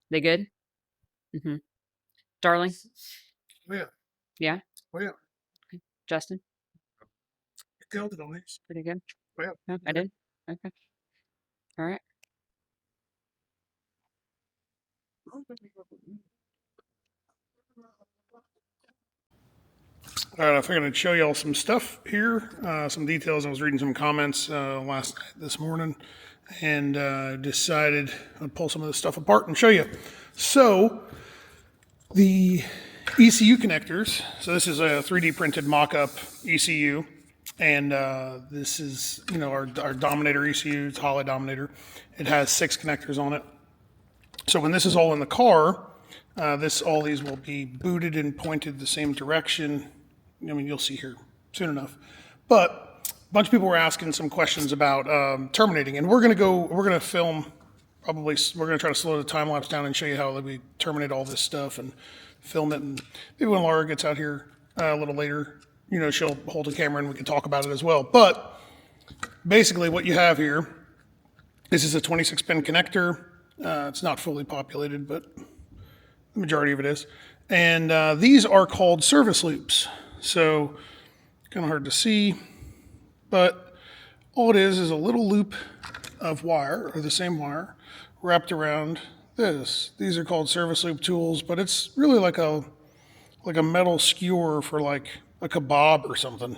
They good? Darling? Oh, yeah. Yeah? Oh, yeah. Okay. Justin? You killed it on these. Pretty good? Oh, yeah. No, I did? Okay. All right. All right, I figured I'd show y'all some stuff here, some details. I was reading some comments last night, this morning, and decided I'd pull some of this stuff apart and show you. So, the ECU connectors. So this is a 3D printed mock-up ECU, and this is our Dominator ECU. It's Holly Dominator. It has 6 connectors on it. So when this is all in the car, all these will be booted and pointed the same direction. I mean, you'll see here soon enough. But a bunch of people were asking some questions about terminating, and we're going to film, probably, we're going to try to slow the time lapse down and show you how we terminate all this stuff and film it. And maybe when Laura gets out here a little later, she'll hold the camera and we can talk about it as well. But basically what you have here, this is a 26-pin connector. It's not fully populated, but the majority of it is. And these are called service loops. So kind of hard to see, but all it is a little loop of wire, or the same wire, wrapped around this. These are called service loop tools, but it's really like a metal skewer for like a kebab or something,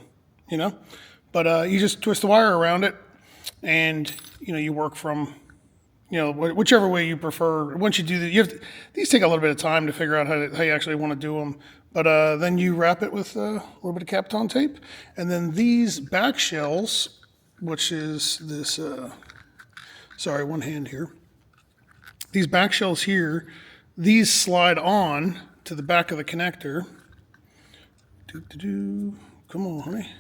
But you just twist the wire around it, and you work from whichever way you prefer. Once you do that, these take a little bit of time to figure out how you actually want to do them. But then you wrap it with a little bit of Kapton tape, and then these back shells, which is this. Sorry, one hand here. These back shells here, these slide on to the back of the connector. Come on, honey.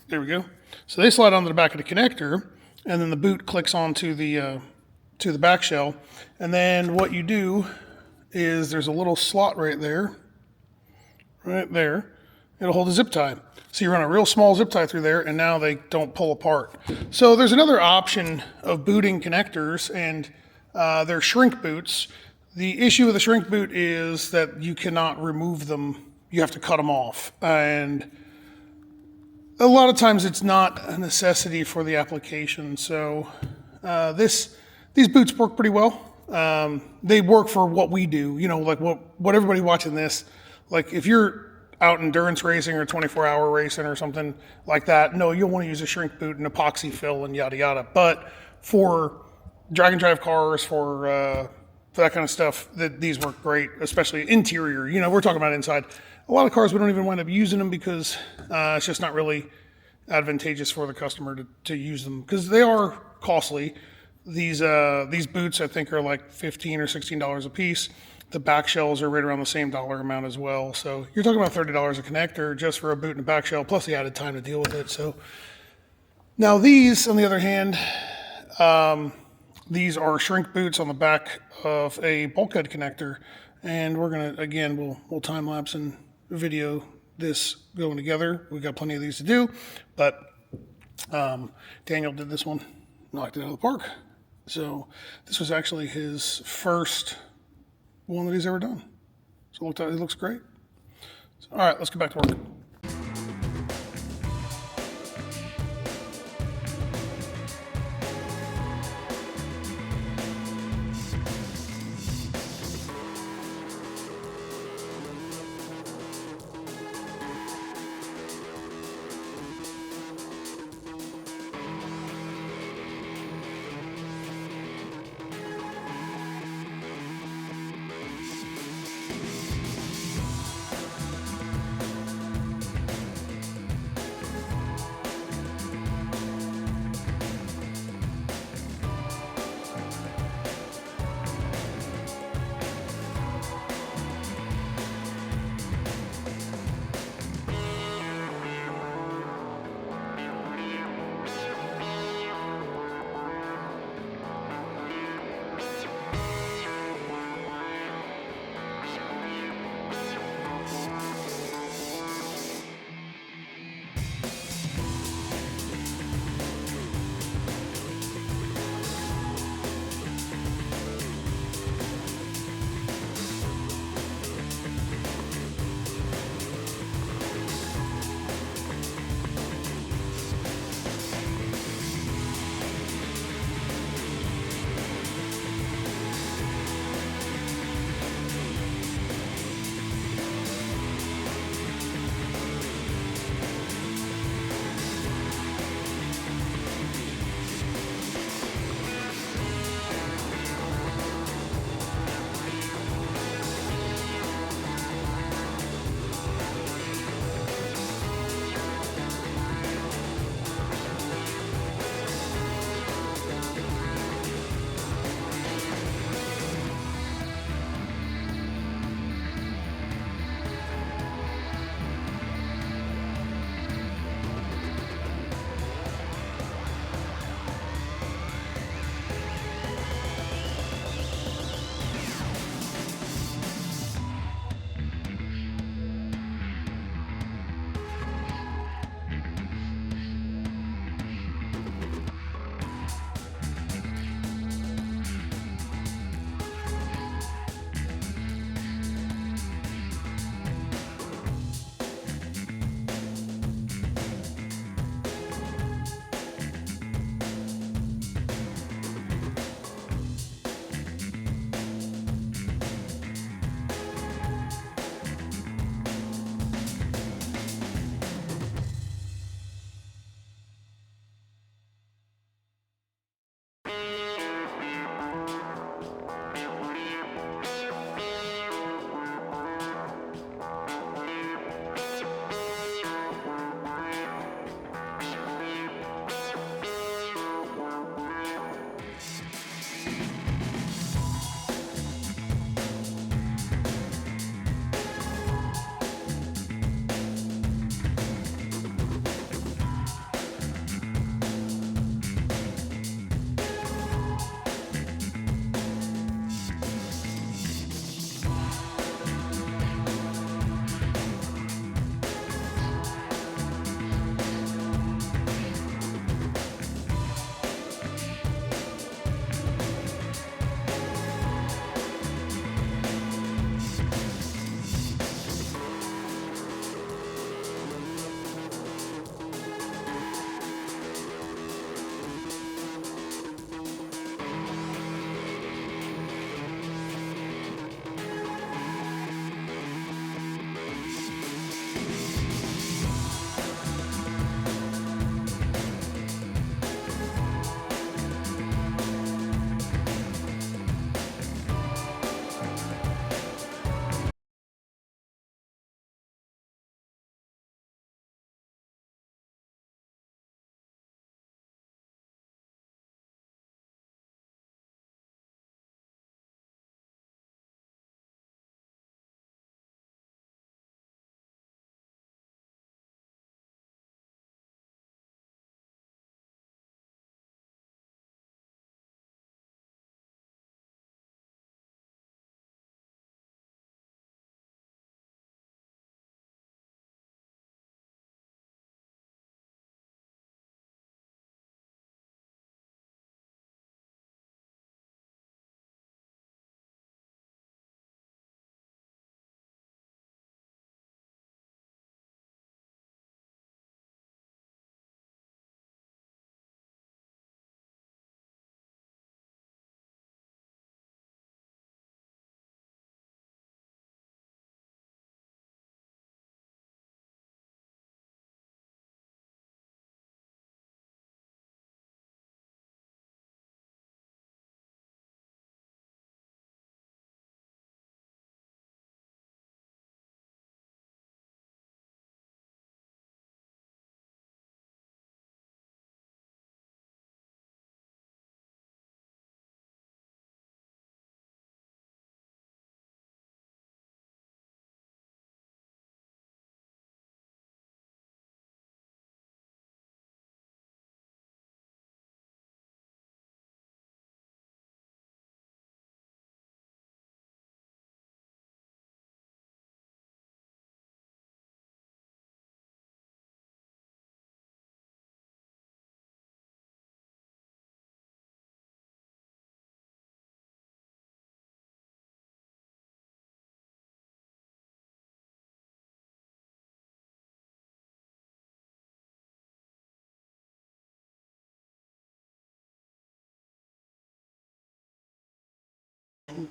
There we go. So they slide onto the back of the connector, and then the boot clicks onto the back shell. And then what you do is there's a little slot right there. It'll hold a zip tie. So you run a real small zip tie through there, and now they don't pull apart. So there's another option of booting connectors, and they're shrink boots. The issue with the shrink boot is that you cannot remove them. You have to cut them off. And a lot of times it's not a necessity for the application. So these boots work pretty well. They work for what we do, like what everybody watching this, like if you're out endurance racing or 24-hour racing or something like that, no, you'll want to use a shrink boot and epoxy fill and yada yada. But for drag and drive cars, for that kind of stuff, these work great, especially interior. We're talking about inside. A lot of cars we don't even wind up using them because it's just not really advantageous for the customer to use them because they are costly. These boots I think are like $15 or $16 a piece. The back shells are right around the same dollar amount as well. So you're talking about $30 a connector just for a boot and a back shell, plus the added time to deal with it. So now these, on the other hand, these are shrink boots on the back of a bulkhead connector, and we're gonna again we'll time lapse and video this going together. We've got plenty of these to do, but Daniel did this one, knocked it out of the park. So this was actually his first one that he's ever done. So it looks great. So, all right, let's get back to work.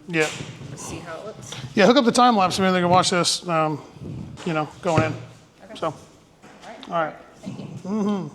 Yeah. See how it looks. Yeah, hook up the time lapse so they can watch this, you know, going in. Okay. So, all right. Thank you.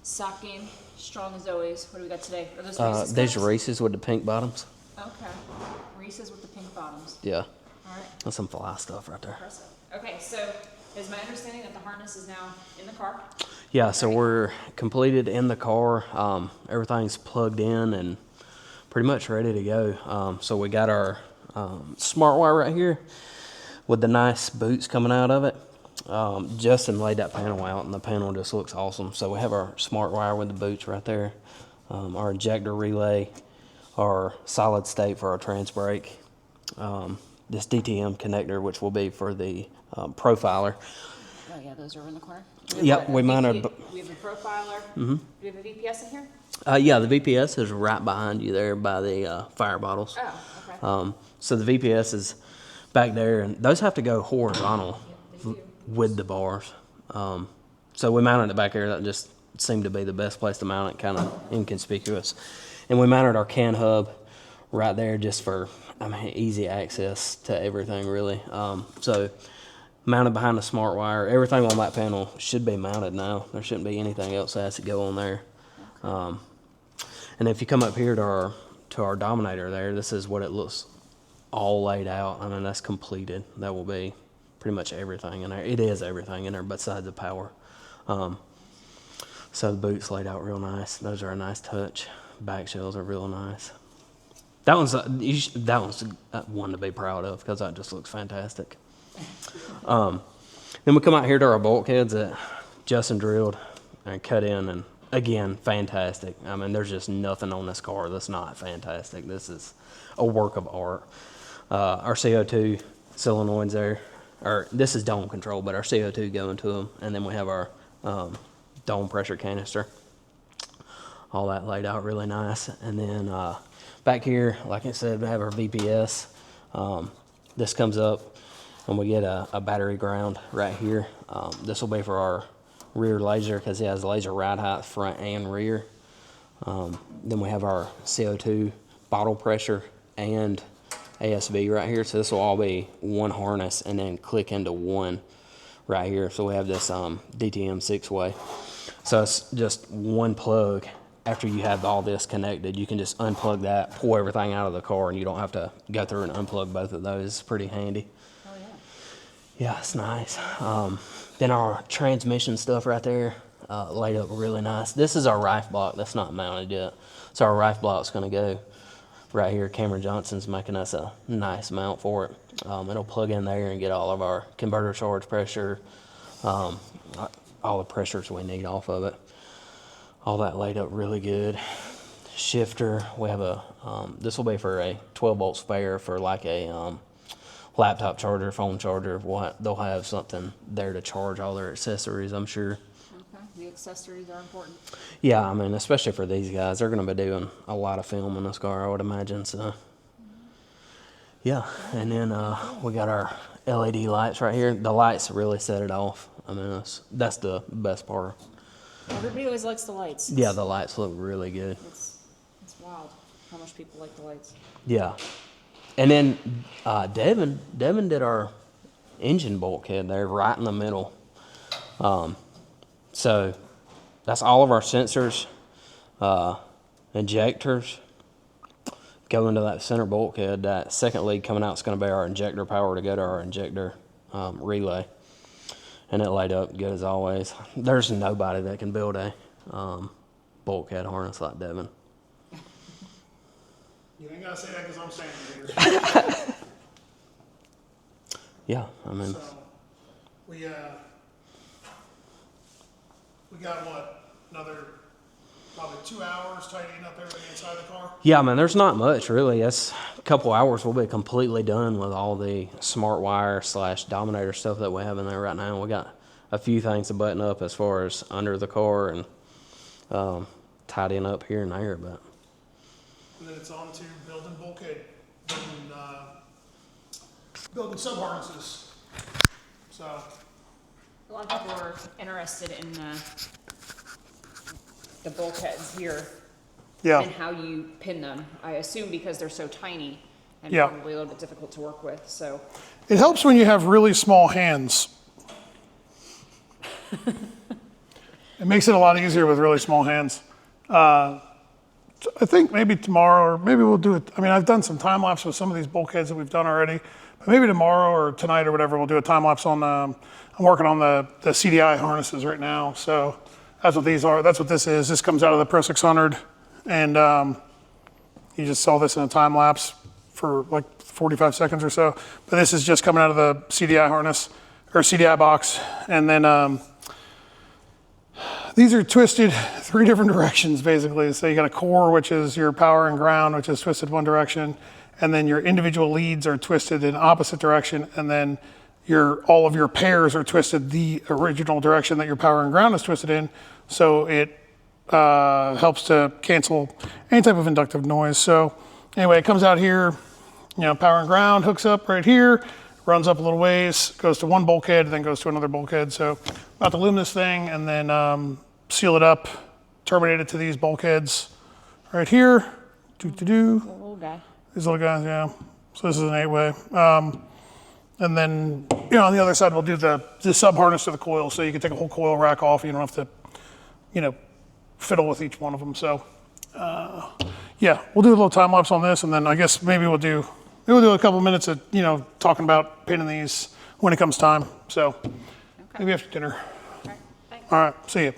Sock game, strong as always. What do we got today? Are those Reese's These cups? Reese's with the pink bottoms. Okay. Reese's with the pink bottoms. Yeah, All right. that's some fly stuff right there. Impressive. Okay, so is my understanding that the harness is now in the car? Yeah, so we're completed in the car. Everything's plugged in and pretty much ready to go. So we got our smart wire right here with the nice boots coming out of it. Justin laid that panel out and the panel just looks awesome. So we have our smart wire with the boots right there, our injector relay, our solid state for our trans brake, this DTM connector, which will be for the profiler. Oh yeah, those are in the car. Yep, we mounted. We have a profiler. Do we have a VPS in here? Yeah, the VPS is right behind you there by the fire bottles. Oh, okay. So the VPS is back there, and those have to go horizontal They do. with the bars. So we mounted it back there. That just seemed to be the best place to mount it, kind of inconspicuous. And we mounted our can hub right there just for, I mean, easy access to everything, really. So mounted behind the smart wire. Everything on that panel should be mounted now. There shouldn't be anything else that has to go on there. And if you come up here to our Dominator there, this is what it looks all laid out. I mean, that's completed. That will be pretty much everything in there. It is everything in there besides the power. So the boots laid out real nice. Those are a nice touch. Back shells are real nice. That one's one to be proud of because that just looks fantastic. Then we come out here to our bulkheads that Justin drilled and cut in, and again, fantastic. I mean, there's just nothing on this car that's not fantastic. This is a work of art. Our CO2 solenoids there, or this is dome control, but our CO2 going to them, and then we have our dome pressure canister. All that laid out really nice. And then back here, like I said, we have our VPS. This comes up and we get a battery ground right here. This will be for our rear laser because it has laser ride height front and rear. Then we have our CO2 bottle pressure and ASV right here. So this will all be one harness and then click into one right here. So we have this DTM 6-way. So it's just one plug. After you have all this connected, you can just unplug that, pull everything out of the car, and you don't have to go through and unplug both of those. It's pretty handy. Oh, yeah. Yeah, it's nice. Then our transmission stuff right there, laid up really nice. This is our rife block. That's not mounted yet. So our rife block's going to go right here. Cameron Johnson's making us a nice mount for it. It'll plug in there and get all of our converter charge pressure, all the pressures we need off of it. All that laid up really good. Shifter, we have a, this will be for a 12-volt spare for like a laptop charger, phone charger. They'll have something there to charge all their accessories, I'm sure. Okay, the accessories are important. Yeah, I mean, especially for these guys, they're going to be doing a lot of film in this car, I would imagine. So, yeah, and then we got our LED lights right here. The lights really set it off. I mean, that's the best part. Everybody always likes the lights. Yeah, the lights look really good. It's wild how much people like the lights. Yeah, and then Devin did our engine bulkhead there right in the middle. So that's all of our sensors, injectors go into that center bulkhead. That second lead coming out is going to be our injector power to go to our injector relay. And it laid up good as always. There's nobody that can build a bulkhead harness like Devin. You ain't gotta say that because I'm saying it here. Yeah, I mean, So, we got what, another probably 2 hours tightening up everything inside the car? yeah, I mean, there's not much really. That's a couple hours. We'll be completely done with all the smart wire / Dominator stuff that we have in there right now. We got a few things to button up as far as under the car and tidying up here and there, but. And then it's on to building bulkhead, building sub-harnesses. So, A lot of people are interested in the bulkheads here yeah. and how you pin them. I assume because they're so tiny and Yeah. probably a little bit difficult to work with. So It helps when you have really small hands. It makes it a lot easier with really small hands. I think maybe tomorrow, or maybe we'll do it. I mean, I've done some time lapse with some of these bulkheads that we've done already. But maybe tomorrow or tonight or whatever, we'll do a time lapse on. I'm working on the CDI harnesses right now. So that's what these are. That's what this is. This comes out of the Pro 600, and you just saw this in a time lapse for like 45 seconds or so. But this is just coming out of the CDI harness or CDI box, and then. These are twisted 3 different directions, basically. So you got a core, which is your power and ground, which is twisted one direction, and then your individual leads are twisted in opposite direction, and then all of your pairs are twisted the original direction that your power and ground is twisted in. So it helps to cancel any type of inductive noise. So anyway, it comes out here, power and ground hooks up right here, runs up a little ways, goes to one bulkhead, and then goes to another bulkhead. So about to loom this thing and then seal it up, terminate it to these bulkheads right here. little guy. These little guys, yeah. So this is an 8-way. And then, on the other side, we'll do the sub-harness to the coil, so you can take a whole coil rack off. You don't have to, fiddle with each one of them. So, yeah, we'll do a little time lapse on this, and then I guess maybe we'll do a couple minutes of, talking about pinning these when it comes time. So, maybe after dinner. All right, thanks. All right, see you.